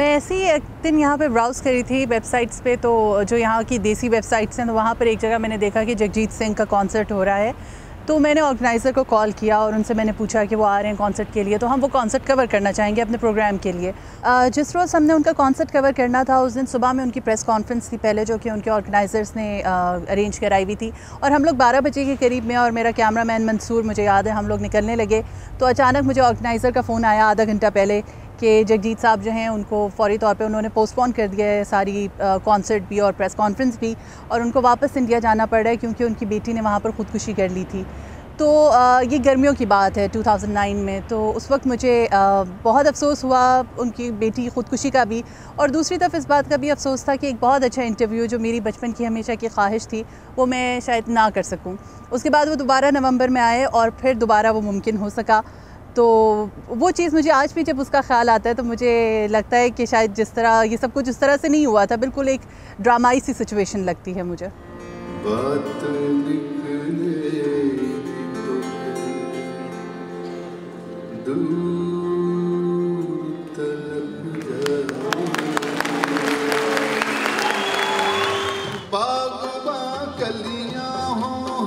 मैं ऐसे ही एक दिन यहाँ पे ब्राउज़ करी थी वेबसाइट्स पे, तो जो यहाँ की देसी वेबसाइट्स हैं, तो वहाँ पर एक जगह मैंने देखा कि जगजीत सिंह का कॉन्सर्ट हो रहा है। तो मैंने ऑर्गेनाइज़र को कॉल किया और उनसे मैंने पूछा कि वो आ रहे हैं कॉन्सर्ट के लिए, तो हम वो कॉन्सर्ट कवर करना चाहेंगे अपने प्रोग्राम के लिए। जिस रोज़ हमने उनका कॉन्सर्ट कवर करना था, उस दिन सुबह में उनकी प्रेस कॉन्फ्रेंस थी पहले, जो कि उनके ऑर्गेनाइज़र्स ने अरेंज कराई हुई थी। और हम लोग 12 बजे के करीब में, और मेरा कैमरामैन मंसूर, मुझे याद है, हम लोग निकलने लगे तो अचानक मुझे ऑर्गेनाइज़र का फ़ोन आया आधा घंटा पहले कि जगजीत साहब जो हैं उनको फ़ौरी तौर पे उन्होंने पोस्टपोन कर दिया है सारी कॉन्सर्ट भी और प्रेस कॉन्फ्रेंस भी, और उनको वापस इंडिया जाना पड़ रहा है क्योंकि उनकी बेटी ने वहाँ पर ख़ुदकुशी कर ली थी। तो ये गर्मियों की बात है 2009 में। तो उस वक्त मुझे बहुत अफसोस हुआ उनकी बेटी की ख़ुदकुशी का भी, और दूसरी तरफ इस बात का भी अफसोस था कि एक बहुत अच्छा इंटरव्यू जो मेरी बचपन की हमेशा की ख्वाहिश थी वो मैं शायद ना कर सकूं। उसके बाद वो दोबारा नवंबर में आए और फिर दोबारा वो मुमकिन हो सका। तो वो चीज़ मुझे आज भी जब उसका ख्याल आता है तो मुझे लगता है कि शायद जिस तरह ये सब कुछ उस तरह से नहीं हुआ था, बिल्कुल एक ड्रामाई सी सिचुएशन लगती है मुझे।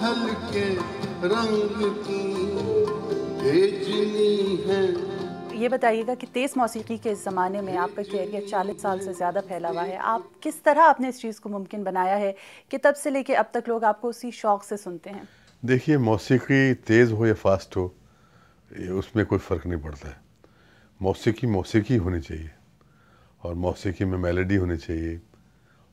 हल्के रंग की भेजनी है। ये बताइएगा कि तेज़ मौसीकी के इस ज़माने में आपका कैरियर 40 साल से ज़्यादा फैला हुआ है, आप किस तरह आपने इस चीज़ को मुमकिन बनाया है कि तब से लेके अब तक लोग आपको उसी शौक़ से सुनते हैं? देखिए, मौसीकी तेज़ हो या फास्ट हो, उसमें कोई फ़र्क नहीं पड़ता है। मौसीकी मौसीकी होनी चाहिए, और मौसीकी में मेलोडी होनी चाहिए,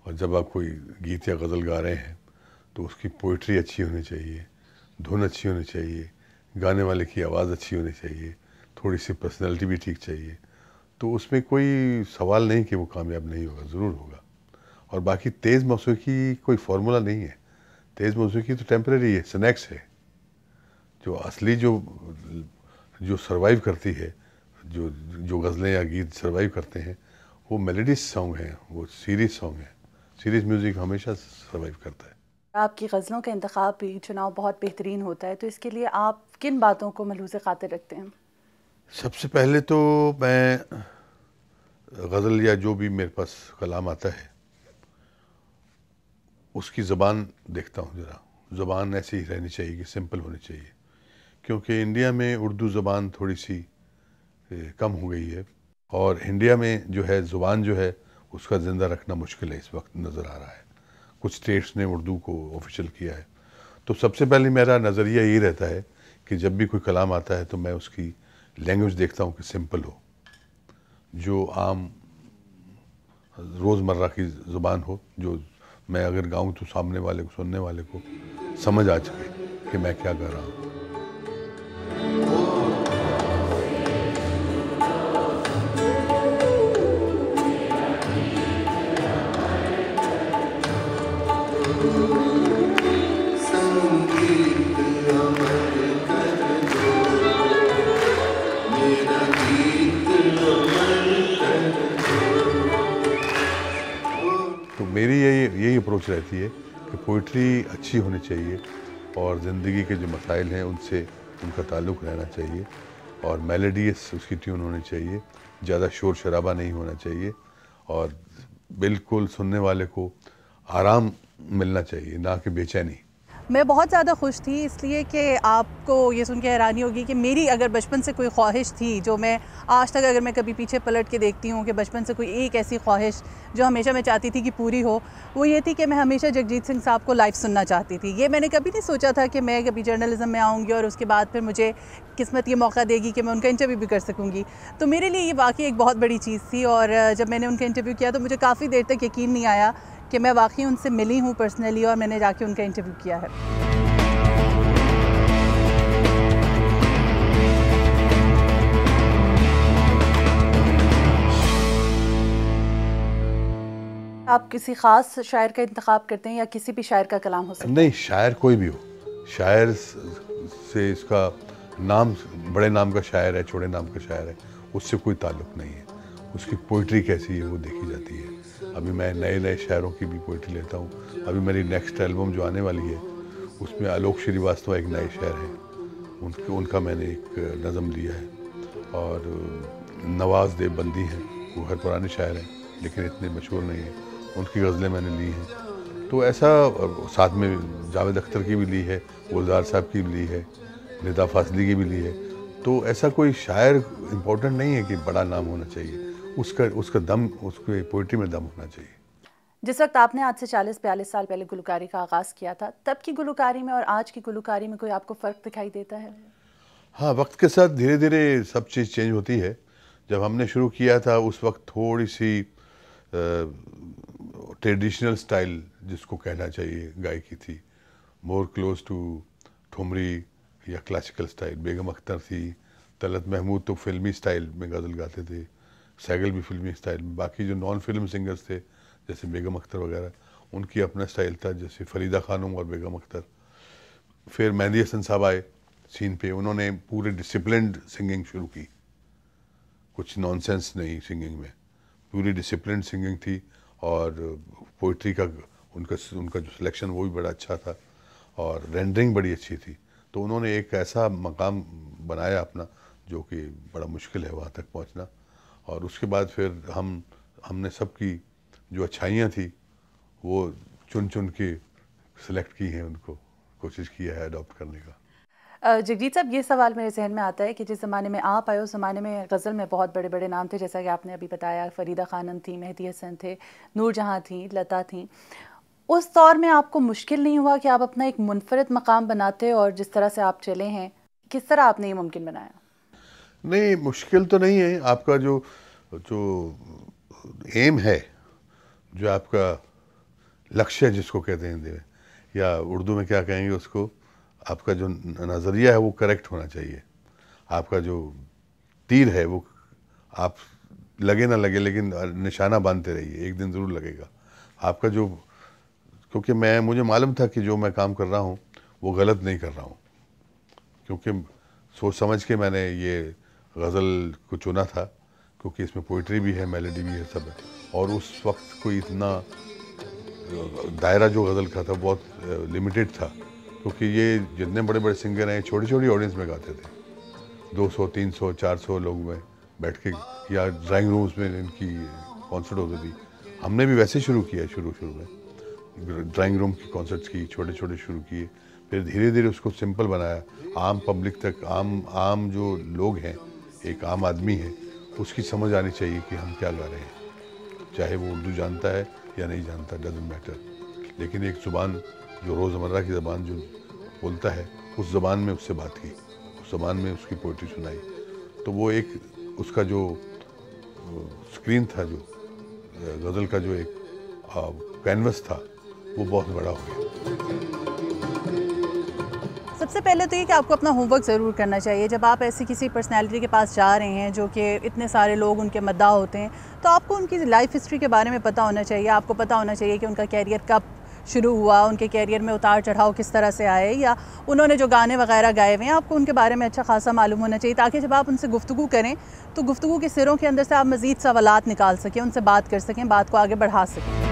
और जब आप कोई गीत या गज़ल गा रहे हैं तो उसकी पोइट्री अच्छी होनी चाहिए, धुन अच्छी होनी चाहिए, गाने वाले की आवाज़ अच्छी होनी चाहिए, थोड़ी सी पर्सनैलिटी भी ठीक चाहिए। तो उसमें कोई सवाल नहीं कि वो कामयाब नहीं होगा, ज़रूर होगा। और बाकी तेज़ मौसीकी कोई फार्मूला नहीं है। तेज़ मौसीकी तो टेम्परेरी है, स्नैक्स है। जो असली जो सर्वाइव करती है, जो गज़लें या गीत सर्वाइव करते हैं, वो मेलोडियस सॉन्ग हैं, वो सीरियस सॉन्ग हैं। सीरियस म्यूज़िक हमेशा सर्वाइव करता है। आपकी गज़लों का इंतखाब भी, चुनाव बहुत बेहतरीन होता है, तो इसके लिए आप किन बातों को मलहूज़े ख़ातिर रखते हैं? सबसे पहले तो मैं गज़ल या जो भी मेरे पास कलाम आता है उसकी ज़बान देखता हूँ। ज़रा ज़बान ऐसी ही रहनी चाहिए कि सिंपल होनी चाहिए, क्योंकि इंडिया में उर्दू ज़बान थोड़ी सी कम हो गई है, और इंडिया में जो है ज़ुबान जो है उसका ज़िंदा रखना मुश्किल है इस वक्त नज़र आ रहा है। कुछ स्टेट्स ने उर्दू को ऑफिशियल किया है। तो सबसे पहले मेरा नज़रिया यही रहता है कि जब भी कोई कलाम आता है तो मैं उसकी लैंग्वेज देखता हूँ कि सिंपल हो, जो आम रोज़मर्रा की ज़ुबान हो, जो मैं अगर गाऊँ तो सामने वाले को, सुनने वाले को समझ आ सके कि मैं क्या कर रहा हूँ। तो मेरी यही अप्रोच रहती है कि पोइट्री अच्छी होनी चाहिए, और ज़िंदगी के जो मसाइल हैं उनसे उनका ताल्लुक़ रहना चाहिए, और मेलोडियस उसकी ट्यून होनी चाहिए, ज़्यादा शोर शराबा नहीं होना चाहिए, और बिल्कुल सुनने वाले को आराम मिलना चाहिए, ना कि बेचैनी। मैं बहुत ज़्यादा खुश थी इसलिए कि आपको ये सुन के हैरानी होगी कि मेरी अगर बचपन से कोई ख्वाहिश थी, जो मैं आज तक अगर मैं कभी पीछे पलट के देखती हूँ कि बचपन से कोई एक ऐसी ख्वाहिश जो हमेशा मैं चाहती थी कि पूरी हो, वो ये थी कि मैं हमेशा जगजीत सिंह साहब को लाइव सुनना चाहती थी। ये मैंने कभी नहीं सोचा था कि मैं कभी जर्नलिज़म में आऊँगी और उसके बाद फिर मुझे किस्मत ये मौका देगी कि मैं उनका इंटरव्यू भी कर सकूँगी। तो मेरे लिए ये वाकई एक बहुत बड़ी चीज़ थी, और जब मैंने उनका इंटरव्यू किया तो मुझे काफ़ी देर तक यकीन नहीं आया कि मैं वाकई उनसे मिली हूँ पर्सनली, और मैंने जाके उनका इंटरव्यू किया है। आप किसी ख़ास शायर का इंतखाब करते हैं या किसी भी शायर का कलाम हो सकता है? नहीं, शायर कोई भी हो। शायर से इसका नाम, बड़े नाम का शायर है, छोटे नाम का शायर है, उससे कोई ताल्लुक़ नहीं है। उसकी पोइट्री कैसी है वो देखी जाती है। अभी मैं नए शायरों की भी पोइट्री लेता हूँ। अभी मेरी नेक्स्ट एल्बम जो आने वाली है उसमें आलोक श्रीवास्तव एक नए शायर हैं, उनका मैंने एक नज़म लिया है, और नवाज़ देवबंदी हैं, वो हर पुराने शायर हैं लेकिन इतने मशहूर नहीं हैं, उनकी गज़लें मैंने ली हैं। तो ऐसा साथ में जावेद अख्तर की भी ली है, गुलजार साहब की भी ली है, निदा फाजली की भी ली है। तो ऐसा कोई शायर इम्पोर्टेंट नहीं है कि बड़ा नाम होना चाहिए, उसका दम, उसके पोइट्री में दम होना चाहिए। जिस वक्त आपने आज से 40-42 साल पहले गुलकारी का आगाज़ किया था, तब की गुलकारी में और आज की गुलकारी में कोई आपको फ़र्क दिखाई देता है? हाँ, वक्त के साथ धीरे धीरे सब चीज़ चेंज होती है। जब हमने शुरू किया था उस वक्त थोड़ी सी ट्रेडिशनल स्टाइल जिसको कहना चाहिए गायकी थी, मोर क्लोज टू ठुमरी या क्लासिकल स्टाइल। बेगम अख्तर थी, तलत महमूद तो फिल्मी स्टाइल में गज़ल गाते थे, सैगल भी फिल्मी स्टाइल में। बाकी जो नॉन फिल्म सिंगर्स थे जैसे बेगम अख्तर वगैरह, उनकी अपना स्टाइल था, जैसे फरीदा खानम और बेगम अख्तर। फिर मेहंदी हसन साहब आए सीन पे, उन्होंने पूरे डिसिप्लिन्ड सिंगिंग शुरू की, कुछ नॉनसेंस नहीं सिंगिंग में, पूरी डिसिप्लिन्ड सिंगिंग थी। और पोइट्री का उनका जो सिलेक्शन वो भी बड़ा अच्छा था और रेंडरिंग बड़ी अच्छी थी। तो उन्होंने एक ऐसा मकाम बनाया अपना जो कि बड़ा मुश्किल है वहाँ तक पहुँचना। और उसके बाद फिर हमने सबकी जो अच्छाइयाँ थी वो चुन चुन के सिलेक्ट की हैं, उनको कोशिश किया है अडॉप्ट करने का। जगजीत साहब, ये सवाल मेरे जहन में आता है कि जिस ज़माने में आप आए उस ज़माने में गज़ल में बहुत बड़े बड़े नाम थे, जैसा कि आपने अभी बताया, फरीदा खानम थी, मेहदी हसन थे, नूरजहाँ थी, लता थी। उस दौर में आपको मुश्किल नहीं हुआ कि आप अपना एक मुनफरद मकाम बनाते और जिस तरह से आप चले हैं, किस तरह आपने ये मुमकिन बनाया? नहीं, मुश्किल तो नहीं है। आपका जो एम है, जो आपका लक्ष्य जिसको कहते हैं हिंदी में या उर्दू में क्या कहेंगे उसको, आपका जो नज़रिया है वो करेक्ट होना चाहिए। आपका जो तीर है वो, आप लगे ना लगे लेकिन निशाना बांधते रहिए, एक दिन ज़रूर लगेगा आपका जो। क्योंकि मुझे मालूम था कि जो मैं काम कर रहा हूँ वो गलत नहीं कर रहा हूँ, क्योंकि सोच समझ के मैंने ये गज़ल को चुना था, क्योंकि इसमें पोइट्री भी है, मेलोडी भी है, सब है। और उस वक्त कोई इतना दायरा जो गज़ल का था बहुत लिमिटेड था, क्योंकि ये जितने बड़े बड़े सिंगर हैं छोटी छोटी ऑडियंस में गाते थे, 200, 300, 400 लोग में बैठ के, या ड्राइंग रूम्स में इनकी कॉन्सर्ट होती थी। हमने भी वैसे शुरू किया, शुरू में ड्राइंग रूम की कॉन्सर्ट्स की, छोटे छोटे शुरू किए, फिर धीरे धीरे उसको सिंपल बनाया, आम पब्लिक तक, आम जो लोग हैं, एक आम आदमी है, उसकी समझ आनी चाहिए कि हम क्या गा रहे हैं, चाहे वो उर्दू जानता है या नहीं जानता, डजंट मैटर। लेकिन एक ज़ुबान जो रोज़मर्रा की ज़बान जो बोलता है, उस ज़बान में उससे बात की, उस ज़बान में उसकी पोइट्री सुनाई, तो वो एक उसका जो स्क्रीन था, जो गज़ल का जो एक कैनवस था, वो बहुत बड़ा हो गया। सबसे पहले तो ये कि आपको अपना होमवर्क ज़रूर करना चाहिए। जब आप ऐसी किसी पर्सनैलिटी के पास जा रहे हैं जो कि इतने सारे लोग उनके मद्दाह होते हैं, तो आपको उनकी लाइफ हिस्ट्री के बारे में पता होना चाहिए। आपको पता होना चाहिए कि उनका कैरियर कब शुरू हुआ, उनके कैरियर में उतार चढ़ाव किस तरह से आए, या उन्होंने जो गाने वगैरह गाए हुए हैं आपको उनके बारे में अच्छा खासा मालूम होना चाहिए, ताकि जब आप उनसे गुफ्तगू करें तो गुफ्तगू के सिरों के अंदर से आप मज़ीद सवालात निकाल सकें, उनसे बात कर सकें, बात को आगे बढ़ा सकें।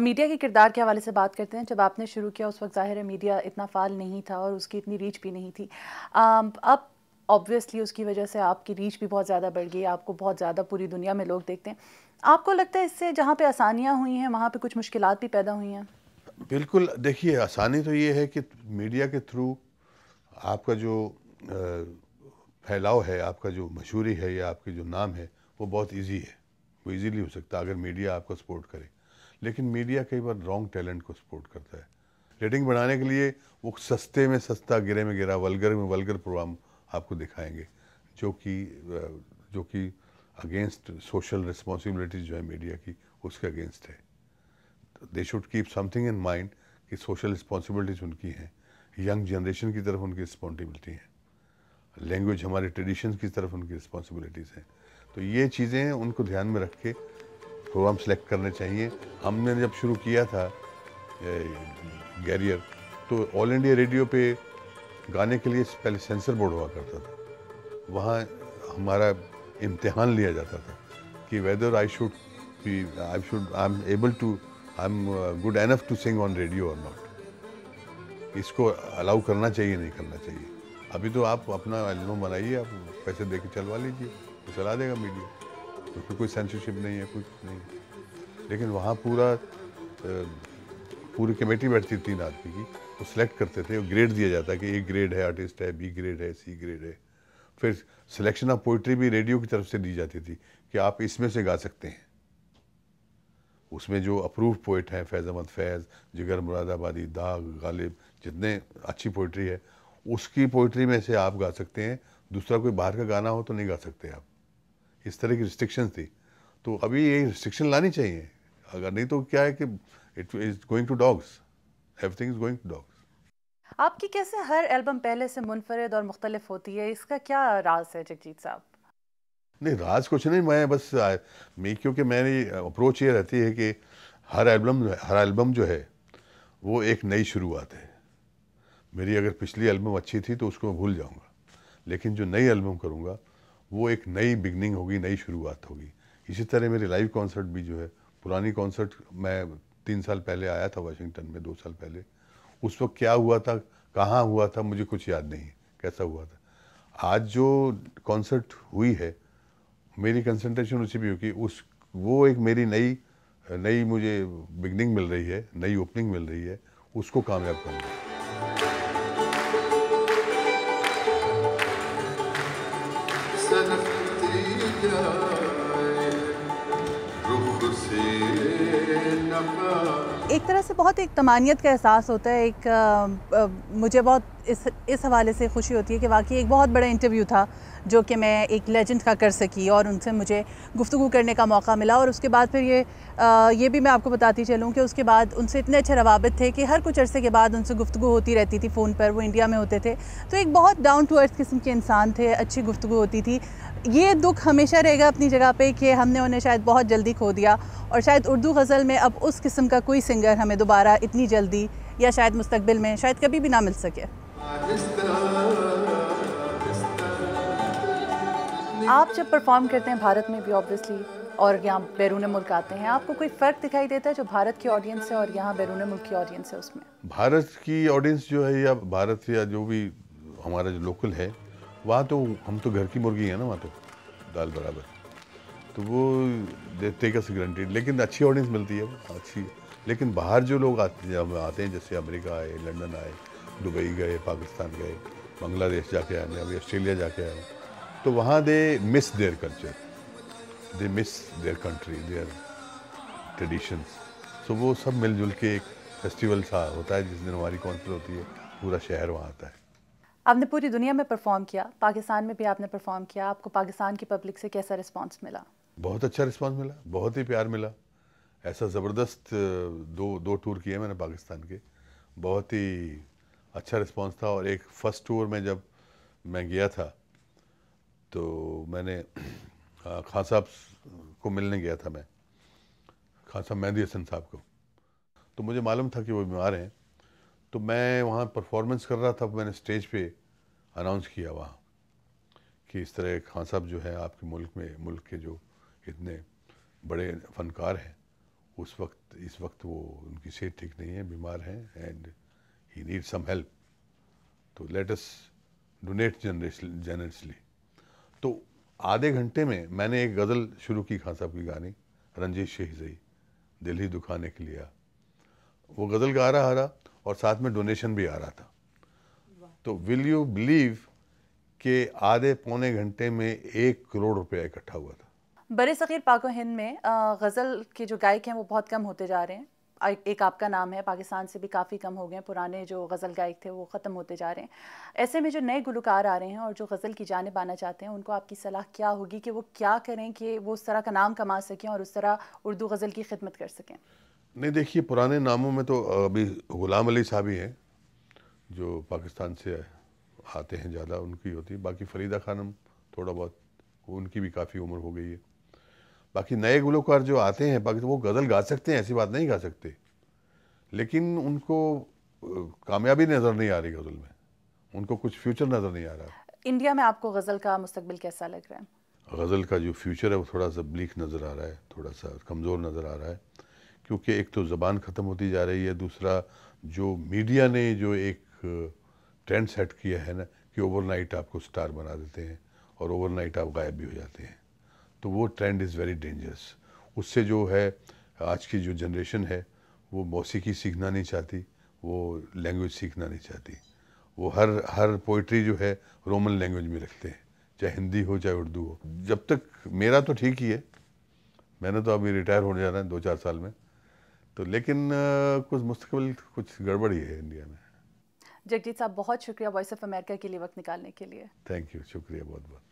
मीडिया के किरदार के हवाले से बात करते हैं। जब आपने शुरू किया उस वक्त ज़ाहिर है मीडिया इतना फ़ाल नहीं था और उसकी इतनी रीच भी नहीं थी। अब ऑब्वियसली उसकी वजह से आपकी रीच भी बहुत ज़्यादा बढ़ गई, आपको बहुत ज़्यादा पूरी दुनिया में लोग देखते हैं। आपको लगता है इससे जहाँ पे आसानियाँ हुई हैं वहाँ पे कुछ मुश्किलात भी पैदा हुई हैं? बिल्कुल, देखिए, आसानी तो ये है कि मीडिया के थ्रू आपका जो फैलाव है, आपका जो मशहूरी है या आपकी जो नाम है, वो बहुत ईजी है, वो ईजीली हो सकता है अगर मीडिया आपको सपोर्ट करे। लेकिन मीडिया कई बार रॉन्ग टैलेंट को सपोर्ट करता है। रेटिंग बढ़ाने के लिए वो सस्ते में सस्ता, गिरे में गिरा, वल्गर में वल्गर प्रोग्राम आपको दिखाएंगे, जो कि अगेंस्ट सोशल रिस्पॉन्सिबिलिटीज जो है मीडिया की, उसके अगेंस्ट है। They should keep something in mind कि सोशल रिस्पॉन्सिबिलिटीज उनकी हैं, यंग जनरेशन की तरफ उनकी रिस्पॉन्सिबिलिटी है, लैंग्वेज, हमारे ट्रेडिशन की तरफ उनकी रिस्पॉन्सिबिलिटीज़ हैं। तो ये चीज़ें उनको ध्यान में रख के प्रोग्राम सेलेक्ट करने चाहिए। हमने जब शुरू किया था कैरियर, तो ऑल इंडिया रेडियो पे गाने के लिए पहले सेंसर बोर्ड हुआ करता था, वहाँ हमारा इम्तिहान लिया जाता था कि whether I am I am good enough to sing on radio और नॉट। इसको अलाउ करना चाहिए, नहीं करना चाहिए। अभी तो आप अपना एल्बम बनाइए, आप पैसे दे के चलवा लीजिए, तो चला देगा मीडिया, उसमें कोई सेंसरशिप नहीं है, कुछ नहीं। लेकिन वहाँ पूरी कमेटी बैठती 3 आदमी की, वो सिलेक्ट करते थे, वो ग्रेड दिया जाता है कि ए ग्रेड है आर्टिस्ट है, बी ग्रेड है, सी ग्रेड है। फिर सिलेक्शन ऑफ पोइट्री भी रेडियो की तरफ से दी जाती थी कि आप इसमें से गा सकते हैं। उसमें जो अप्रूव्ड पोइट हैं, फैज़ अहमद फैज़, जिगर मुरादाबादी, दाग, गालिब, जितने अच्छी पोइट्री है, उसकी पोइट्री में से आप गा सकते हैं। दूसरा कोई बाहर का गाना हो तो नहीं गा सकते आप। इस तरह की रिस्ट्रिक्शंस थी। तो अभी ये रिस्ट्रिक्शन लानी चाहिए, अगर नहीं तो क्या है कि it is going to dogs, everything is going to dogs. आपकी कैसे हर एल्बम पहले से मुनफरिद और मुख्तलिफ होती है, इसका क्या राज है जगजीत साहब? नहीं, राज कुछ नहीं, मैं बस क्योंकि मेरी अप्रोच ये रहती है कि हर एल्बम जो है वो एक नई शुरुआत है। मेरी अगर पिछली एल्बम अच्छी थी तो उसको मैं भूल जाऊंगा, लेकिन जो नई एल्बम करूंगा वो एक नई बिगनिंग होगी, नई शुरुआत होगी। इसी तरह मेरे लाइव कॉन्सर्ट भी जो है, पुरानी कॉन्सर्ट मैं 3 साल पहले आया था वाशिंगटन में, 2 साल पहले। उस वक्त क्या हुआ था, कहाँ हुआ था, मुझे कुछ याद नहीं कैसा हुआ था। आज जो कॉन्सर्ट हुई है, मेरी कंसंट्रेशन उसी भी होगी, वो एक मेरी नई मुझे बिगनिंग मिल रही है, नई ओपनिंग मिल रही है, उसको कामयाब करूँगा। एक तरह से बहुत एक तमानियत का एहसास होता है। मुझे बहुत इस हवाले से खुशी होती है कि वाकई एक बहुत बड़ा इंटरव्यू था जो कि मैं एक लेजेंड का कर सकी और उनसे मुझे गुफ्तगू करने का मौका मिला। और उसके बाद फिर ये भी मैं आपको बताती चलूँ कि उसके बाद उनसे इतने अच्छे रवाबित थे कि हर कुछ अरसे के बाद उनसे गुफ्तगू होती रहती थी फ़ोन पर। वो इंडिया में होते थे, तो एक बहुत डाउन टू अर्थ किस्म के इंसान थे, अच्छी गुफ्तगू होती थी। ये दुख हमेशा रहेगा अपनी जगह पे कि हमने उन्हें शायद बहुत जल्दी खो दिया, और शायद उर्दू गज़ल में अब उस किस्म का कोई सिंगर हमें दोबारा इतनी जल्दी या शायद मुस्तकबिल में शायद कभी भी ना मिल सके। आप जब परफॉर्म करते हैं भारत में भी ऑब्वियसली, और यहाँ बैरून मुल्क आते हैं, आपको कोई फ़र्क दिखाई देता है जो भारत की ऑडियंस है और यहाँ बैरून मुल्क की ऑडियंस है उसमें? भारत की ऑडियंस जो है, या भारत या जो भी हमारा जो लोकल है, वहाँ तो हम तो घर की मुर्गी है ना, वहाँ तो दाल बराबर, तो वो टेक अस ग्रांटेड। लेकिन अच्छी ऑडियंस मिलती है, वो अच्छी। लेकिन बाहर जो लोग आते हैं, जैसे अमेरिका आए, लंदन आए, दुबई गए, पाकिस्तान गए, बांग्लादेश जाके आए, मैं अभी ऑस्ट्रेलिया जाके आया हूँ, तो वहाँ they miss their culture, they miss their country, their traditions. So वो सब मिलजुल के एक फेस्टिवल सा होता है। जिस दिन हमारी कॉन्सर्ट होती है, पूरा शहर वहाँ आता है। आपने पूरी दुनिया में परफॉर्म किया, पाकिस्तान में भी आपने परफॉर्म किया, आपको पाकिस्तान की पब्लिक से कैसा रिस्पांस मिला? बहुत अच्छा रिस्पांस मिला, बहुत ही प्यार मिला। ऐसा ज़बरदस्त दो टूर किए मैंने पाकिस्तान के, बहुत ही अच्छा रिस्पांस था। और एक फ़र्स्ट टूर में जब मैं गया था तो मैंने खान साहब को मिलने गया था, मैं खान साहब मेहदी हसन साहब को, तो मुझे मालूम था कि वो बीमार हैं। तो मैं वहाँ परफॉर्मेंस कर रहा था, मैंने स्टेज पे अनाउंस किया वहाँ कि इस तरह खान साहब जो है आपके मुल्क के जो इतने बड़े फ़नकार हैं, इस वक्त वो उनकी सेहत ठीक नहीं है, बीमार हैं, and he need some help, तो लेट अस डोनेट जनरसली। तो आधे घंटे में मैंने एक गज़ल शुरू की खान साहब की गानी, रंजिश शहीज़ई दिल ही दुखाने के लिए। वो गज़ल गा रहा और साथ में डोनेशन भी आ रहा था। तो विल यू बिलीव कि आधे पौने घंटे में 1 करोड़ रुपया इकट्ठा हुआ था। बड़े सग़ीर पाक व हिंद में गज़ल के जो गायक हैं वो बहुत कम होते जा रहे हैं। एक आपका नाम है, पाकिस्तान से भी काफ़ी कम हो गए हैं, पुराने जो गज़ल गायक थे वो ख़त्म होते जा रहे हैं। ऐसे में जो नए गुलकार आ रहे हैं और जो गज़ल की जानिब आना चाहते हैं, उनको आपकी सलाह क्या होगी कि वो क्या करें कि वो उस तरह का नाम कमा सकें और उस तरह उर्दू गज़ल की खिदमत कर सकें? नहीं, देखिए, पुराने नामों में तो अभी ग़ुलाम अली साहब ही हैं जो पाकिस्तान से आते हैं, ज़्यादा उनकी होती है। बाकी फरीदा खानम थोड़ा बहुत, उनकी भी काफ़ी उम्र हो गई है। बाकी नए गुलकार जो आते हैं बाकी, तो वो गज़ल गा सकते हैं, ऐसी बात नहीं गा सकते, लेकिन उनको कामयाबी नज़र नहीं आ रही गज़ल में, उनको कुछ फ्यूचर नज़र नहीं आ रहा। इंडिया में आपको गज़ल का मुस्तकबिल कैसा लग रहा है? गज़ल का जो फ्यूचर है वो थोड़ा सा ब्लीक नज़र आ रहा है, थोड़ा सा कमज़ोर नज़र आ रहा है, क्योंकि एक तो ज़बान ख़त्म होती जा रही है, दूसरा जो मीडिया ने जो एक ट्रेंड सेट किया है ना कि ओवरनाइट आपको स्टार बना देते हैं और ओवरनाइट आप गायब भी हो जाते हैं, तो वो ट्रेंड इज़ वेरी डेंजरस। उससे जो है आज की जो जनरेशन है वो मौसीकी सीखना नहीं चाहती, वो लैंग्वेज सीखना नहीं चाहती। वो हर पोइट्री जो है रोमन लैंग्वेज में रखते हैं, चाहे हिंदी हो चाहे उर्दू हो। जब तक मेरा तो ठीक ही है, मैंने तो अभी रिटायर होने जाना है 2-4 साल में, तो लेकिन कुछ मुस्तकबिल कुछ गड़बड़ी है इंडिया में। जगजीत साहब, बहुत शुक्रिया वॉइस ऑफ अमेरिका के लिए वक्त निकालने के लिए। थैंक यू, शुक्रिया बहुत बहुत।